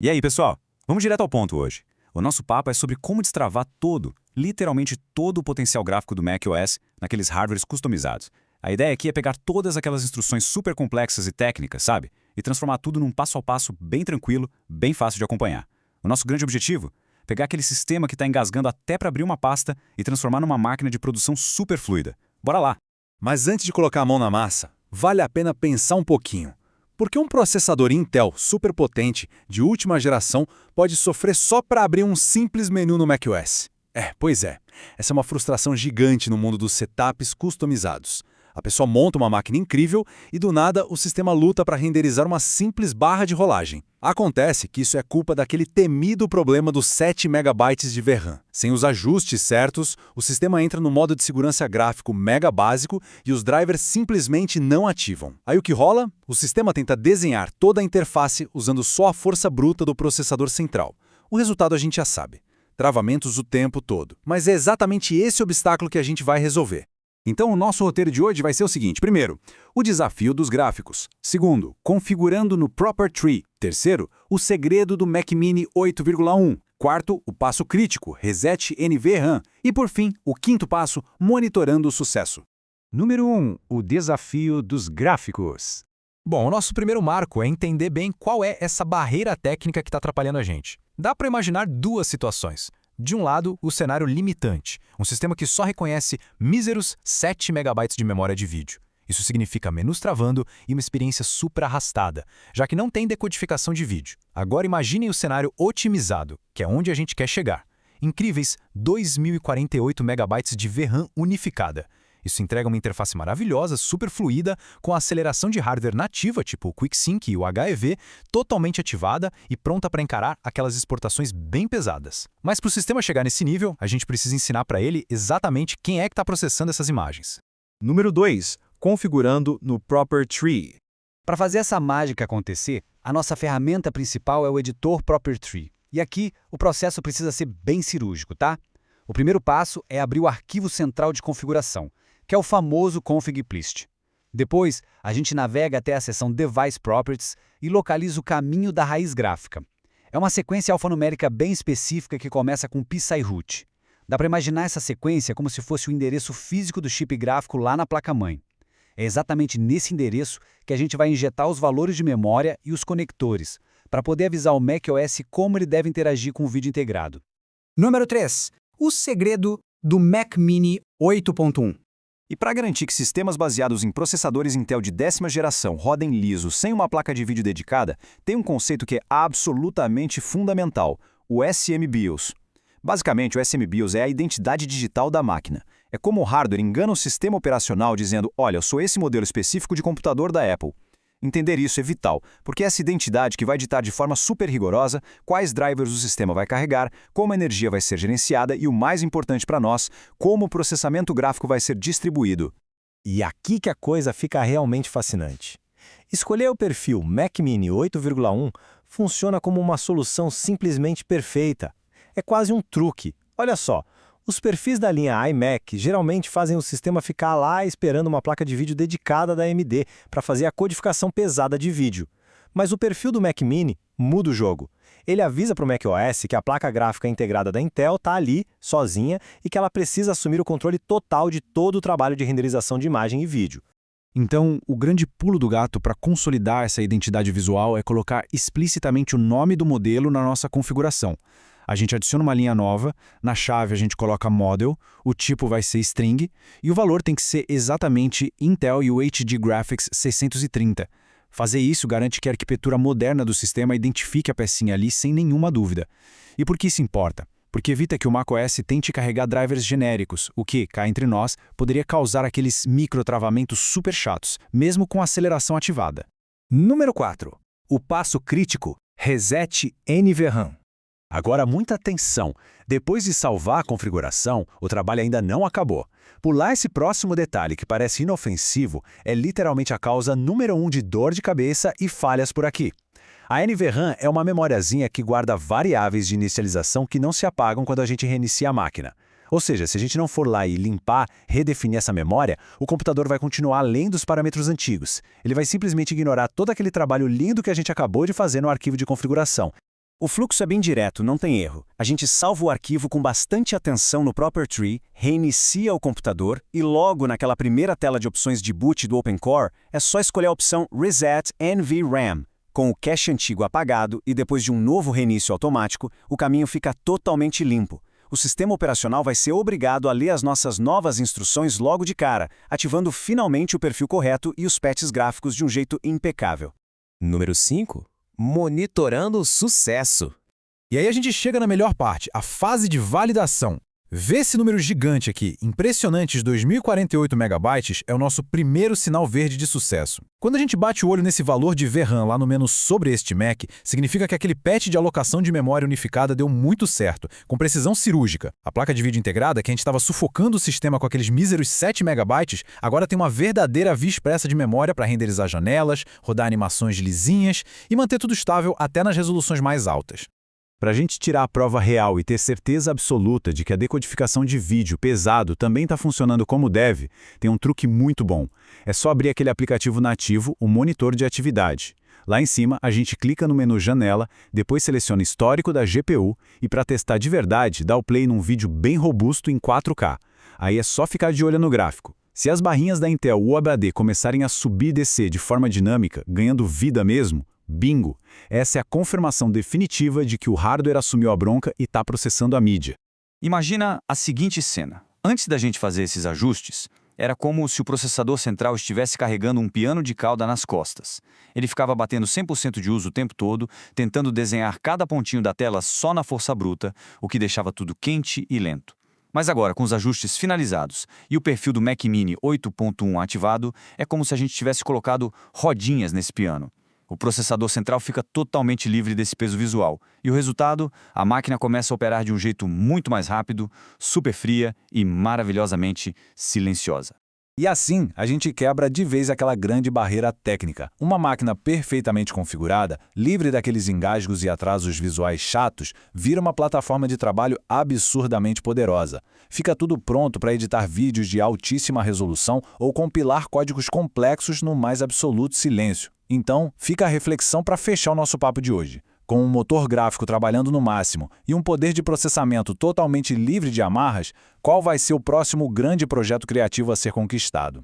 E aí, pessoal? Vamos direto ao ponto hoje. O nosso papo é sobre como destravar literalmente todo o potencial gráfico do macOS naqueles hardwares customizados. A ideia aqui é pegar todas aquelas instruções super complexas e técnicas, sabe? E transformar tudo num passo a passo bem tranquilo, bem fácil de acompanhar. O nosso grande objetivo? Pegar aquele sistema que está engasgando até para abrir uma pasta e transformar numa máquina de produção super fluida. Bora lá! Mas antes de colocar a mão na massa, vale a pena pensar um pouquinho. Porque um processador Intel super potente, de última geração, pode sofrer só para abrir um simples menu no macOS? Pois é. Essa é uma frustração gigante no mundo dos setups customizados. A pessoa monta uma máquina incrível e, do nada, o sistema luta para renderizar uma simples barra de rolagem. Acontece que isso é culpa daquele temido problema dos 7 megabytes de VRAM. Sem os ajustes certos, o sistema entra no modo de segurança gráfico mega básico e os drivers simplesmente não ativam. Aí o que rola? O sistema tenta desenhar toda a interface usando só a força bruta do processador central. O resultado a gente já sabe. Travamentos o tempo todo. Mas é exatamente esse obstáculo que a gente vai resolver. Então, o nosso roteiro de hoje vai ser o seguinte. Primeiro, o desafio dos gráficos. Segundo, configurando no Proper Tree. Terceiro, o segredo do Mac Mini 8,1. Quarto, o passo crítico, Reset NVRAM. E, por fim, o quinto passo, monitorando o sucesso. Número 1. O desafio dos gráficos. Bom, o nosso primeiro marco é entender bem qual é essa barreira técnica que está atrapalhando a gente. Dá para imaginar duas situações. De um lado, o cenário limitante, um sistema que só reconhece míseros 7 megabytes de memória de vídeo. Isso significa menus travando e uma experiência super arrastada, já que não tem decodificação de vídeo. Agora imaginem o cenário otimizado, que é onde a gente quer chegar. Incríveis 2048 megabytes de VRAM unificada. Isso entrega uma interface maravilhosa, super fluida, com a aceleração de hardware nativa, tipo o QuickSync e o HEV, totalmente ativada e pronta para encarar aquelas exportações bem pesadas. Mas para o sistema chegar nesse nível, a gente precisa ensinar para ele exatamente quem é que está processando essas imagens. Número 2. Configurando no Proper Tree. Para fazer essa mágica acontecer, a nossa ferramenta principal é o editor Proper Tree. E aqui, o processo precisa ser bem cirúrgico, tá? O primeiro passo é abrir o arquivo central de configuração, que é o famoso config.plist. Depois, a gente navega até a seção Device Properties e localiza o caminho da raiz gráfica. É uma sequência alfanumérica bem específica que começa com PSIROOT. Dá para imaginar essa sequência como se fosse o endereço físico do chip gráfico lá na placa-mãe. É exatamente nesse endereço que a gente vai injetar os valores de memória e os conectores, para poder avisar o macOS como ele deve interagir com o vídeo integrado. Número 3. O segredo do Mac Mini 8.1. E para garantir que sistemas baseados em processadores Intel de 10ª geração rodem liso sem uma placa de vídeo dedicada, tem um conceito que é absolutamente fundamental, o SMBIOS. Basicamente, o SMBIOS é a identidade digital da máquina. É como o hardware engana o sistema operacional dizendo, olha, eu sou esse modelo específico de computador da Apple. Entender isso é vital, porque é essa identidade que vai ditar de forma super rigorosa quais drivers o sistema vai carregar, como a energia vai ser gerenciada e, o mais importante para nós, como o processamento gráfico vai ser distribuído. E aqui que a coisa fica realmente fascinante. Escolher o perfil Mac Mini 8,1 funciona como uma solução simplesmente perfeita. É quase um truque. Olha só, os perfis da linha iMac geralmente fazem o sistema ficar lá esperando uma placa de vídeo dedicada da AMD para fazer a codificação pesada de vídeo. Mas o perfil do Mac Mini muda o jogo. Ele avisa para o macOS que a placa gráfica integrada da Intel está ali, sozinha, e que ela precisa assumir o controle total de todo o trabalho de renderização de imagem e vídeo. Então, o grande pulo do gato para consolidar essa identidade visual é colocar explicitamente o nome do modelo na nossa configuração. A gente adiciona uma linha nova, na chave a gente coloca Model, o tipo vai ser String, e o valor tem que ser exatamente Intel UHD Graphics 630. Fazer isso garante que a arquitetura moderna do sistema identifique a pecinha ali sem nenhuma dúvida. E por que isso importa? Porque evita que o macOS tente carregar drivers genéricos, o que, cá entre nós, poderia causar aqueles microtravamentos super chatos, mesmo com a aceleração ativada. Número 4. O passo crítico, Reset NVRAM. Agora, muita atenção! Depois de salvar a configuração, o trabalho ainda não acabou. Pular esse próximo detalhe que parece inofensivo é literalmente a causa número 1 de dor de cabeça e falhas por aqui. A NVRAM é uma memoriazinha que guarda variáveis de inicialização que não se apagam quando a gente reinicia a máquina. Ou seja, se a gente não for lá e limpar, redefinir essa memória, o computador vai continuar além dos parâmetros antigos. Ele vai simplesmente ignorar todo aquele trabalho lindo que a gente acabou de fazer no arquivo de configuração. O fluxo é bem direto, não tem erro. A gente salva o arquivo com bastante atenção no Proper Tree, reinicia o computador e logo naquela primeira tela de opções de boot do OpenCore, é só escolher a opção Reset NVRAM. Com o cache antigo apagado e depois de um novo reinício automático, o caminho fica totalmente limpo. O sistema operacional vai ser obrigado a ler as nossas novas instruções logo de cara, ativando finalmente o perfil correto e os patches gráficos de um jeito impecável. Número 5. Monitorando o sucesso. E aí a gente chega na melhor parte, a fase de validação. Vê esse número gigante aqui, impressionantes 2048 megabytes, é o nosso primeiro sinal verde de sucesso. Quando a gente bate o olho nesse valor de VRAM lá no menu sobre este Mac, significa que aquele patch de alocação de memória unificada deu muito certo, com precisão cirúrgica. A placa de vídeo integrada, que a gente estava sufocando o sistema com aqueles míseros 7 megabytes, agora tem uma verdadeira via expressa de memória para renderizar janelas, rodar animações lisinhas e manter tudo estável até nas resoluções mais altas. Para a gente tirar a prova real e ter certeza absoluta de que a decodificação de vídeo pesado também está funcionando como deve, tem um truque muito bom. É só abrir aquele aplicativo nativo, o monitor de atividade. Lá em cima, a gente clica no menu Janela, depois seleciona Histórico da GPU e, para testar de verdade, dá o play num vídeo bem robusto em 4K. Aí é só ficar de olho no gráfico. Se as barrinhas da Intel UABD começarem a subir e descer de forma dinâmica, ganhando vida mesmo, bingo! Essa é a confirmação definitiva de que o hardware assumiu a bronca e está processando a mídia. Imagina a seguinte cena. Antes da gente fazer esses ajustes, era como se o processador central estivesse carregando um piano de cauda nas costas. Ele ficava batendo 100% de uso o tempo todo, tentando desenhar cada pontinho da tela só na força bruta, o que deixava tudo quente e lento. Mas agora, com os ajustes finalizados e o perfil do Mac Mini 8.1 ativado, é como se a gente tivesse colocado rodinhas nesse piano. O processador central fica totalmente livre desse peso visual. E o resultado? A máquina começa a operar de um jeito muito mais rápido, super fria e maravilhosamente silenciosa. E assim, a gente quebra de vez aquela grande barreira técnica. Uma máquina perfeitamente configurada, livre daqueles engasgos e atrasos visuais chatos, vira uma plataforma de trabalho absurdamente poderosa. Fica tudo pronto para editar vídeos de altíssima resolução ou compilar códigos complexos no mais absoluto silêncio. Então, fica a reflexão para fechar o nosso papo de hoje. Com um motor gráfico trabalhando no máximo e um poder de processamento totalmente livre de amarras, qual vai ser o próximo grande projeto criativo a ser conquistado?